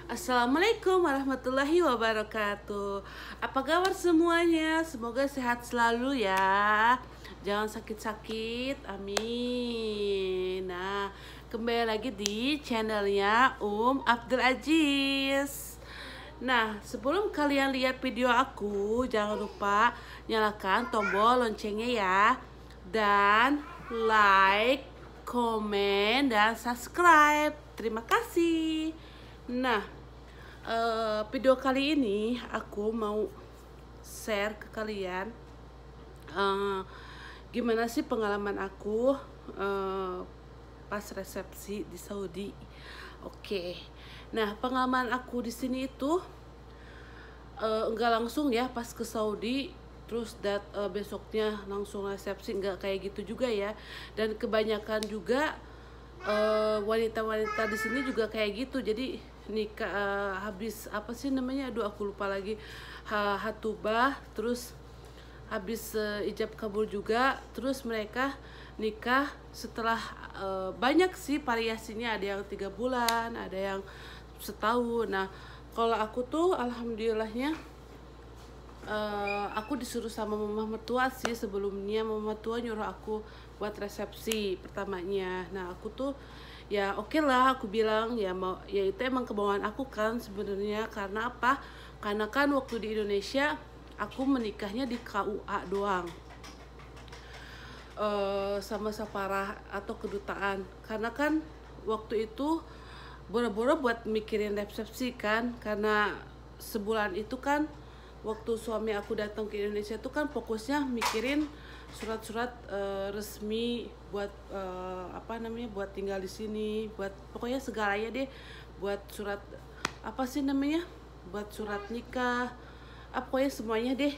Assalamualaikum warahmatullahi wabarakatuh. Apa kabar semuanya? Semoga sehat selalu ya. Jangan sakit-sakit, amin. Nah, kembali lagi di channelnya Abdul Aziz. Nah, sebelum kalian lihat video aku, jangan lupa nyalakan tombol loncengnya ya. Dan like, komen, dan subscribe. Terima kasih. Nah, video kali ini aku mau share ke kalian gimana sih pengalaman aku pas resepsi di Saudi. Oke. Nah, pengalaman aku di sini itu enggak langsung ya pas ke Saudi terus besoknya langsung resepsi, enggak kayak gitu juga ya. Dan kebanyakan juga wanita-wanita di sini juga kayak gitu. Jadi nikah habis apa sih namanya, aduh aku lupa lagi, hatubah, terus habis ijab kabul juga, terus mereka nikah setelah banyak sih variasinya, ada yang 3 bulan, ada yang setahun. Nah, kalau aku tuh alhamdulillahnya aku disuruh sama mama mertua sih. Sebelumnya mama mertua nyuruh aku buat resepsi pertamanya. Nah, aku tuh ya oke lah, aku bilang ya mau, ya itu emang kemauan aku kan sebenarnya. Karena apa? Karena kan waktu di Indonesia aku menikahnya di KUA doang, sama safarah atau kedutaan. Karena kan waktu itu boro-boro buat mikirin resepsi kan, karena sebulan itu kan waktu suami aku datang ke Indonesia itu kan fokusnya mikirin surat-surat resmi buat apa namanya, buat tinggal di sini, buat pokoknya segalanya deh, buat surat apa sih namanya, buat surat nikah, pokoknya semuanya deh.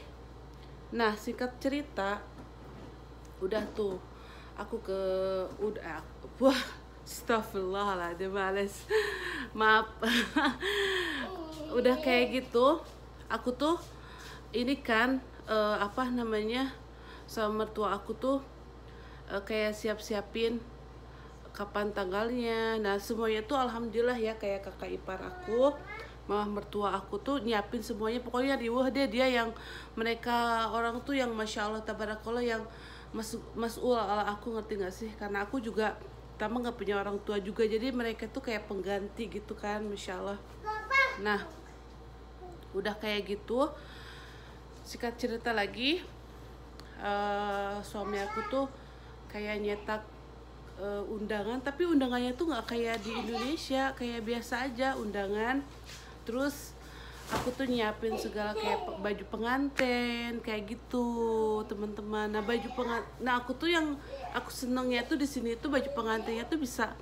Nah, singkat cerita, udah tuh aku wah, astagfirullahaladzim, males, maaf. Udah kayak gitu, aku tuh ini kan apa namanya, sama mertua aku tuh kayak siap-siapin kapan tanggalnya. Nah, semuanya tuh alhamdulillah ya, kayak kakak ipar aku, mama mertua aku tuh nyiapin semuanya. Pokoknya riuh deh dia, yang mereka orang tuh yang masya Allah tabarakallah, yang mas'ul ala aku, ngerti gak sih? Karena aku juga pertama gak punya orang tua juga, jadi mereka tuh kayak pengganti gitu kan, masya Allah. Nah, udah kayak gitu, singkat cerita lagi, suami aku tuh kayak nyetak undangan, tapi undangannya tuh nggak kayak di Indonesia, kayak biasa aja undangan. Terus aku tuh nyiapin segala kayak baju pengantin kayak gitu, teman-teman. Nah, aku tuh yang aku senengnya tuh di sini tuh baju pengantinnya tuh bisa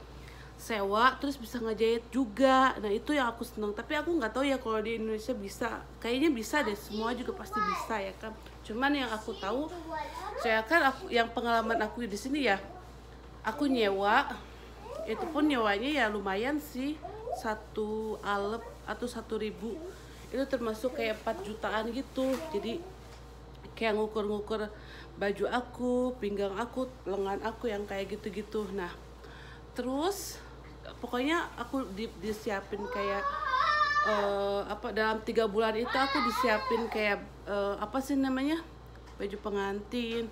sewa, terus bisa ngejahit juga. Nah, itu yang aku seneng. Tapi aku nggak tahu ya kalau di Indonesia bisa, kayaknya bisa deh, semua juga pasti bisa ya kan. Cuman yang aku tahu, saya kan yang pengalaman aku di sini ya, aku nyewa, itu pun nyewanya ya lumayan sih, 1 alep atau 1.000, itu termasuk kayak 4 jutaan gitu. Jadi kayak ngukur-ngukur baju aku, pinggang aku, lengan aku yang kayak gitu-gitu. Nah, terus pokoknya aku disiapin kayak apa, dalam 3 bulan itu aku disiapin kayak apa sih namanya, baju pengantin,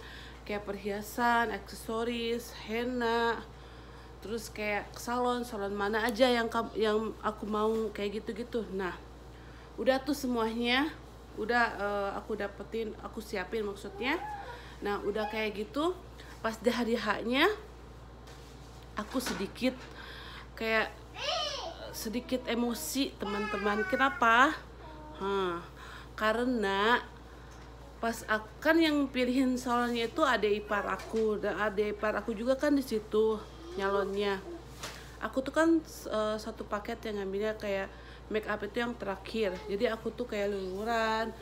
kayak perhiasan, aksesoris, henna, terus kayak salon mana aja yang aku mau kayak gitu-gitu. Nah, udah tuh semuanya udah aku dapetin, aku siapin maksudnya. Nah, udah kayak gitu, pas di hari H-nya aku sedikit emosi, teman-teman. Kenapa? Karena pas aku kan yang pilihin salonnya itu adik ipar aku, dan adik ipar aku juga kan di situ nyalonnya. Aku tuh kan satu paket yang ngambilnya kayak make up itu yang terakhir. Jadi aku tuh kayak luluran,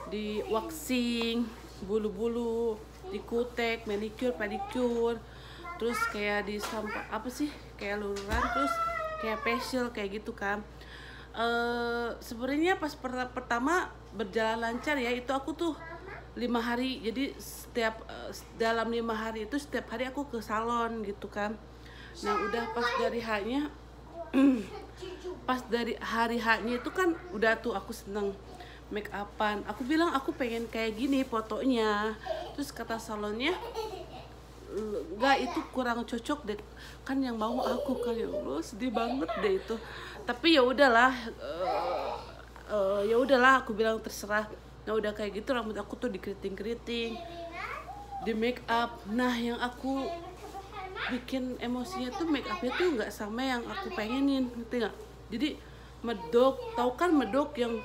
di waxing, bulu-bulu, di kutek, manicure, pedicure, terus kayak di apa sih, kayak luluran, terus kayak facial kayak gitu kan. Sebenarnya pas pertama berjalan lancar ya, itu aku tuh 5 hari. Jadi dalam 5 hari itu setiap hari aku ke salon gitu kan. Nah, udah pas dari H-nya pas dari hari H-nya itu kan udah tuh aku seneng make upan. Aku bilang aku pengen kayak gini fotonya. Terus kata salonnya, enggak, itu kurang cocok deh, kan yang mau aku kan. Ya Allah, sedih banget deh itu. Tapi ya udahlah, ya udahlah, aku bilang terserah. Nah udah kayak gitu rambut aku tuh dikeriting-keriting, di make up. Nah yang aku bikin emosinya tuh make upnya tuh nggak sama yang aku pengenin, ngerti nggak? Jadi medok, tahu kan medok yang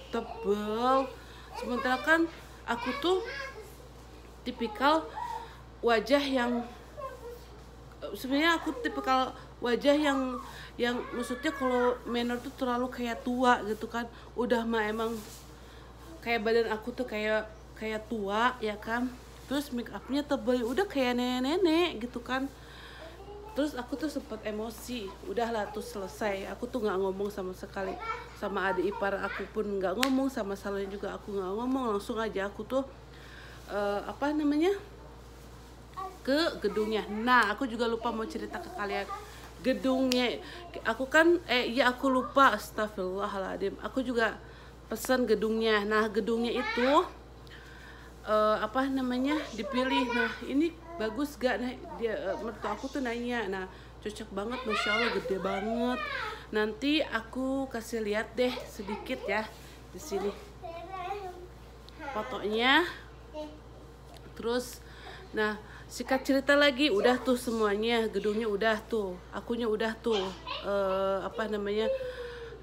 tebel. Sementara kan aku tuh tipikal wajah yang sebenarnya aku tipikal wajah yang maksudnya kalau manner tuh terlalu kayak tua gitu kan. Udah mah emang kayak badan aku tuh kayak tua ya kan. Terus make upnya tebel, udah kayak nenek-nenek gitu kan. Terus aku tuh sempet emosi, udahlah tuh selesai. Aku tuh nggak ngomong sama sekali sama adik ipar aku pun nggak ngomong, sama salonnya juga aku nggak ngomong. Langsung aja aku tuh apa namanya, ke gedungnya. Nah aku juga lupa mau cerita ke kalian gedungnya. Aku kan iya aku lupa, astagfirullahaladzim. Aku juga pesan gedungnya. Nah gedungnya itu apa namanya dipilih. Nah ini bagus gak? Nah dia mertua aku tuh nanya. Nah cocok banget, masya Allah, gede banget. Nanti aku kasih lihat deh sedikit ya di sini fotonya. Terus nah sikat cerita lagi, udah tuh semuanya, gedungnya udah tuh, akunya udah tuh apa namanya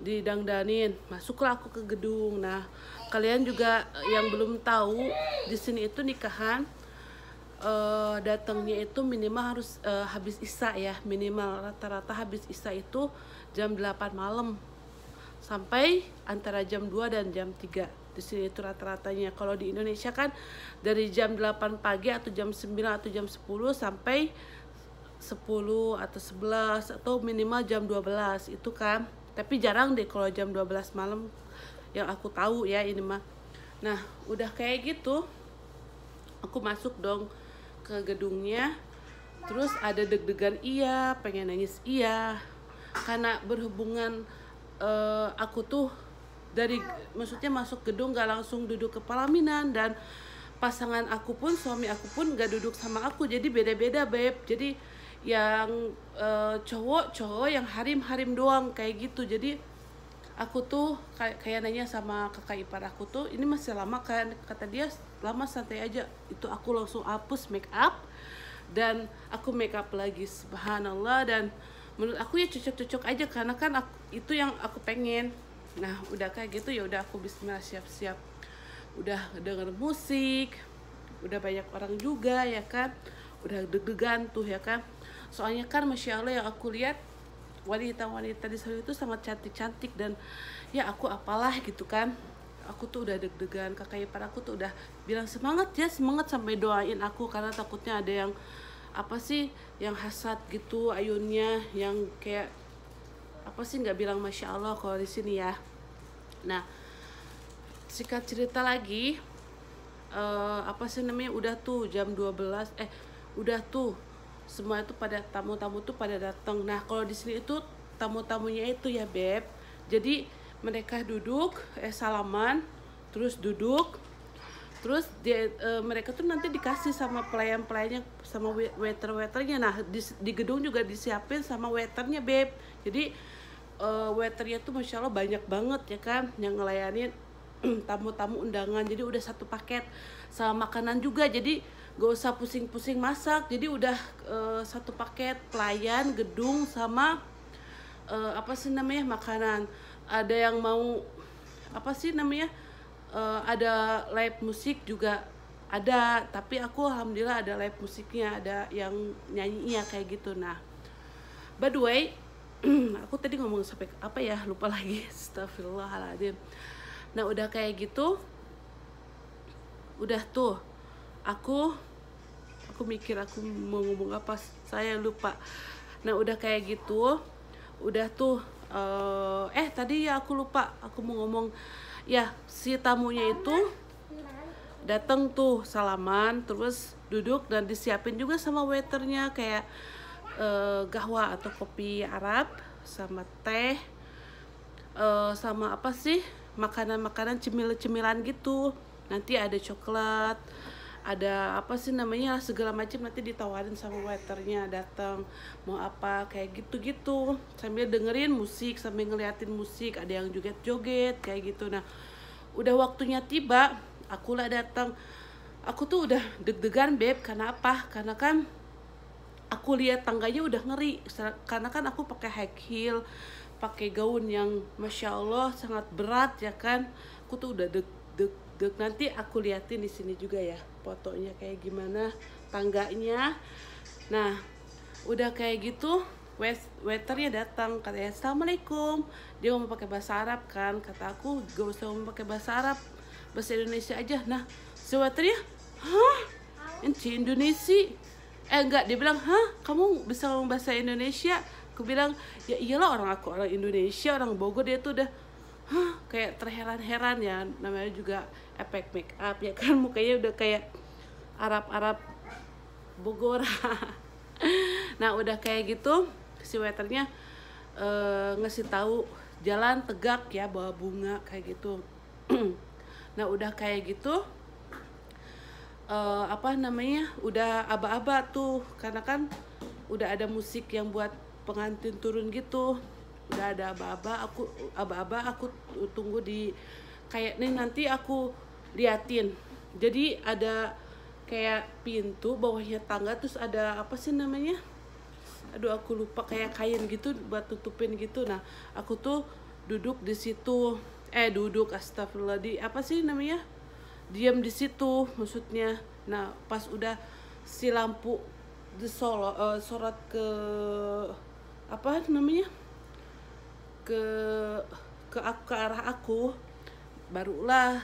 didangdanin. Masuklah aku ke gedung. Nah kalian juga yang belum tahu, di sini itu nikahan datangnya itu minimal harus habis isya ya, minimal rata-rata habis isya itu jam 8 malam sampai antara jam 2 dan jam 3. Di sini itu rata-ratanya. Kalau di Indonesia kan dari jam 8 pagi atau jam 9 atau jam 10 sampai 10 atau 11 atau minimal jam 12 itu kan. Tapi jarang deh kalau jam 12 malam yang aku tahu ya ini mah. Nah udah kayak gitu aku masuk dong ke gedungnya. Terus ada deg-degan iya, pengen nangis iya, karena berhubungan aku tuh dari maksudnya masuk gedung gak langsung duduk ke pelaminan, dan pasangan aku pun, suami aku pun gak duduk sama aku, jadi beda-beda beb. Jadi yang cowok yang harim doang kayak gitu. Jadi aku tuh kayak nanya sama kakak ipar aku tuh, ini masih lama kan? Kata dia lama, santai aja. Itu aku langsung hapus make up dan aku make up lagi, subhanallah. Dan menurut aku ya cocok-cocok aja, karena kan itu yang aku pengen. Nah udah kayak gitu ya udah aku bismillah, siap-siap, udah denger musik, udah banyak orang juga ya kan, udah deg-degan tuh ya kan. Soalnya kan masya Allah yang aku lihat wanita-wanita di sana itu sangat cantik-cantik, dan ya aku apalah gitu kan. Aku tuh udah deg-degan. Kakak ipar aku tuh udah bilang semangat ya, semangat, sampai doain aku karena takutnya ada yang apa sih, yang hasad gitu ayunnya, yang kayak apa sih nggak bilang masya Allah kalau di sini ya. Nah singkat cerita lagi, apa sih namanya, udah tuh jam 12 udah tuh semua itu pada tamu-tamu tuh pada datang. Nah kalau di sini itu tamu-tamunya itu ya beb, jadi mereka duduk salaman, terus duduk, terus dia, mereka tuh nanti dikasih sama pelayan-pelayannya, sama waiter-waiternya. Nah di gedung juga disiapin sama waiternya beb. Jadi waiternya tuh masya Allah banyak banget ya kan, yang ngelayanin tamu-tamu undangan. Jadi udah satu paket sama makanan juga, jadi gak usah pusing-pusing masak. Jadi udah satu paket, pelayan, gedung, sama apa sih namanya makanan. Ada yang mau apa sih namanya, ada live musik juga ada, tapi aku alhamdulillah ada live musiknya, ada yang nyanyinya kayak gitu. Nah by the way aku tadi ngomong sampai apa ya, lupa lagi, astagfirullahaladzim. Nah udah kayak gitu, udah tuh aku mikir aku mau ngomong apa, saya lupa. Nah udah kayak gitu, udah tuh tadi ya aku lupa, aku mau ngomong ya, si tamunya itu datang tuh salaman, terus duduk, dan disiapin juga sama waiternya kayak gahwa atau kopi Arab sama teh, sama apa sih, makanan-makanan cemilan gitu. Nanti ada coklat, ada apa sih namanya, segala macam nanti ditawarin sama waiternya, datang mau apa kayak gitu-gitu, sambil dengerin musik, sambil ngeliatin musik, ada yang joget-joget kayak gitu. Nah udah waktunya tiba, akulah datang. Aku tuh udah deg-degan beb, karena apa, karena kan aku lihat tangganya udah ngeri, karena kan aku pakai high heel, pakai gaun yang masya Allah sangat berat ya kan. Aku tuh udah deg deg deg. Nanti aku liatin di sini juga ya fotonya kayak gimana tangganya. Nah udah kayak gitu, waiternya datang, katanya assalamualaikum. Dia mau pakai bahasa Arab kan, kata aku gak usah mau pakai bahasa Arab, bahasa Indonesia aja. Nah si waiternya, hah, Enci Indonesia? Enggak, dia bilang, hah, kamu bisa ngomong bahasa Indonesia? Aku bilang, ya iyalah, aku orang Indonesia, orang Bogor. Dia tuh udah, hah, kayak terheran-heran ya, namanya juga efek make up ya kan, mukanya udah kayak Arab-Arab Bogor. Nah udah kayak gitu, si waiternya ngasih tahu jalan tegak ya, bawa bunga kayak gitu. Nah udah kayak gitu, apa namanya, udah aba-aba tuh, karena kan udah ada musik yang buat pengantin turun gitu, udah ada aba-aba. Aku tunggu di kayak nih, nanti aku liatin. Jadi ada kayak pintu, bawahnya tangga, terus ada apa sih namanya, aduh aku lupa, kayak kain gitu buat tutupin gitu. Nah aku tuh duduk di situ, astagfirullah, di apa sih namanya, diam di situ maksudnya. Nah pas udah si lampu sorot ke apa namanya, ke ke arah aku, barulah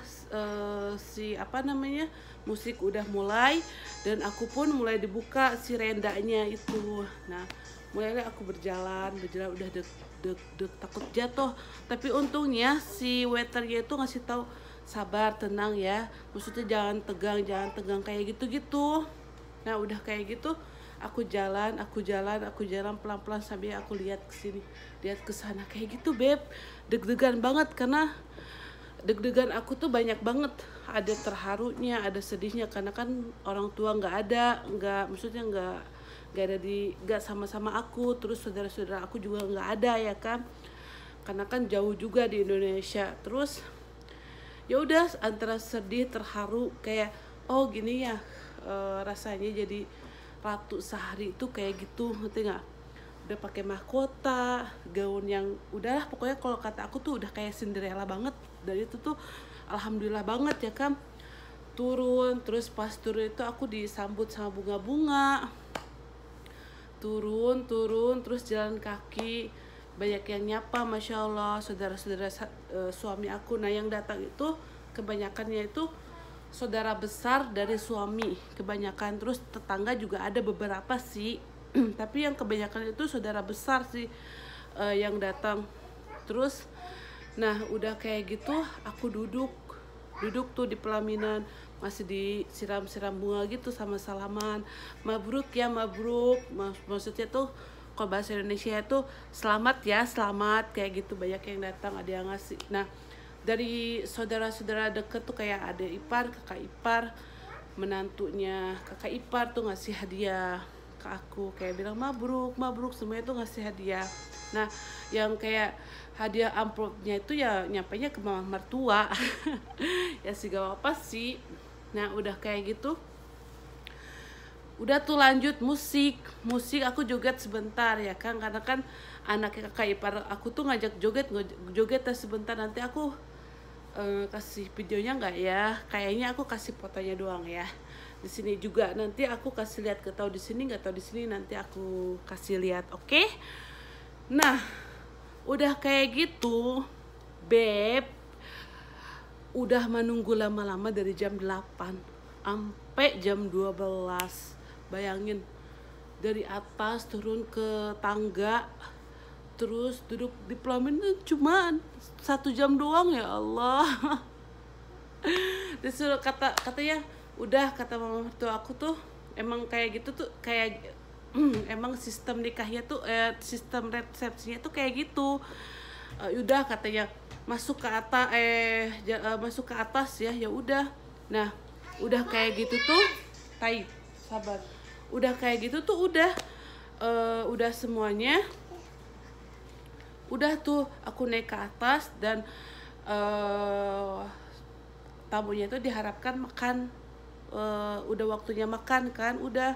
si apa namanya, musik udah mulai, dan aku pun mulai dibuka si rendanya itu. Nah mulailah aku berjalan udah deg takut jatuh. Tapi untungnya si waiternya itu ngasih tahu, sabar, tenang ya, maksudnya jangan tegang kayak gitu. Nah udah kayak gitu, aku jalan pelan-pelan sambil aku lihat ke sini, lihat ke sana kayak gitu beb. Deg-degan banget, karena deg-degan aku tuh banyak banget, ada terharunya, ada sedihnya, karena kan orang tua maksudnya nggak ada nggak sama-sama aku, terus saudara-saudara aku juga nggak ada ya kan, karena kan jauh juga di Indonesia. Terus ya udah antara sedih, terharu, kayak oh gini ya rasanya jadi ratu sehari itu kayak gitu, ngerti nggak? Udah pakai mahkota, gaun yang udahlah pokoknya kalau kata aku tuh udah kayak Cinderella banget. Dari itu tuh alhamdulillah banget ya kan. Turun, terus pas turun itu aku disambut sama bunga-bunga. Turun terus jalan kaki, banyak yang nyapa, masya Allah, saudara-saudara suami aku. Nah yang datang itu kebanyakannya itu saudara besar dari suami kebanyakan, terus tetangga juga ada beberapa sih. Tapi yang kebanyakan itu saudara besar sih yang datang. Terus nah udah kayak gitu, aku duduk tuh di pelaminan, masih disiram-siram bunga gitu sama salaman, mabruk ya, mabruk, maksudnya tuh kalau bahasa Indonesia itu selamat ya, selamat kayak gitu. Banyak yang datang, ada yang ngasih. Nah dari saudara-saudara deket tuh kayak ada ipar, kakak ipar, menantunya kakak ipar tuh ngasih hadiah ke aku, kayak bilang mabruk, semuanya tuh ngasih hadiah. Nah yang kayak hadiah amplopnya itu ya nyampainya ke mama mertua. Ya sih gak apa sih. Nah udah kayak gitu, udah tuh lanjut musik aku joget sebentar ya kan, karena kan anaknya kakak ipar aku tuh ngajak joget sebentar. Nanti aku kasih videonya nggak ya, kayaknya aku kasih fotonya doang ya di sini juga. Nanti aku kasih lihat, ke tahu di sini nggak tahu di sini, nanti aku kasih lihat, oke? Nah udah kayak gitu beb, udah menunggu lama-lama dari jam 8 sampai jam 12. Bayangin, dari atas turun ke tangga, terus duduk di pelaminan cuma 1 jam doang, ya Allah. Disuruh katanya udah, kata mama mertua aku tuh emang kayak gitu tuh, kayak emang sistem nikahnya tuh sistem resepsinya tuh kayak gitu. udah katanya masuk ke atas masuk ke atas ya, ya udah. Nah udah kayak gitu tuh, sabar, udah kayak gitu tuh udah semuanya, udah tuh aku naik ke atas dan tamunya itu diharapkan makan, udah waktunya makan kan, udah,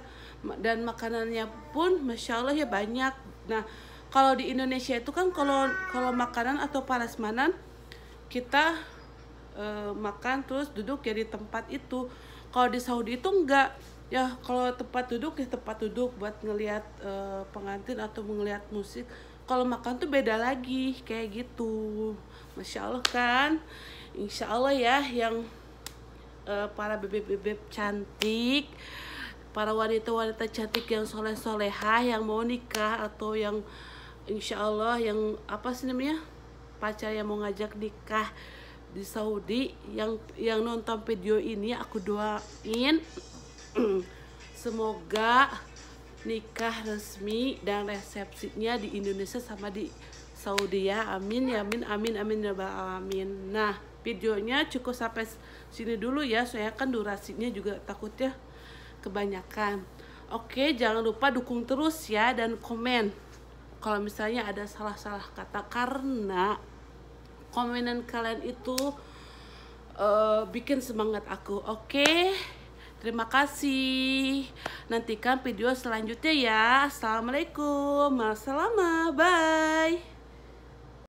dan makanannya pun masya Allah ya banyak. Nah kalau di Indonesia itu kan kalau makanan atau prasmanan kita makan terus duduk ya di tempat itu. Kalau di Saudi itu enggak ya, kalau tempat duduk ya tempat duduk buat ngelihat pengantin atau ngelihat musik. Kalau makan tuh beda lagi kayak gitu. Masya Allah kan, insya Allah ya yang para bebek-bebek cantik, para wanita-wanita cantik yang soleh-solehah yang mau nikah atau yang insya Allah yang apa sih namanya, pacar yang mau ngajak nikah di Saudi, yang nonton video ini aku doain semoga nikah resmi dan resepsinya di Indonesia sama di Saudi ya, amin ya amin amin amin ya rabbal alamin. Nah videonya cukup sampai sini dulu ya, soalnya kan durasinya juga takutnya kebanyakan. Oke, jangan lupa dukung terus ya dan komen kalau misalnya ada salah-salah kata, karena komenan kalian itu bikin semangat aku. Oke, terima kasih. Nantikan video selanjutnya ya. Assalamualaikum, wassalam, bye.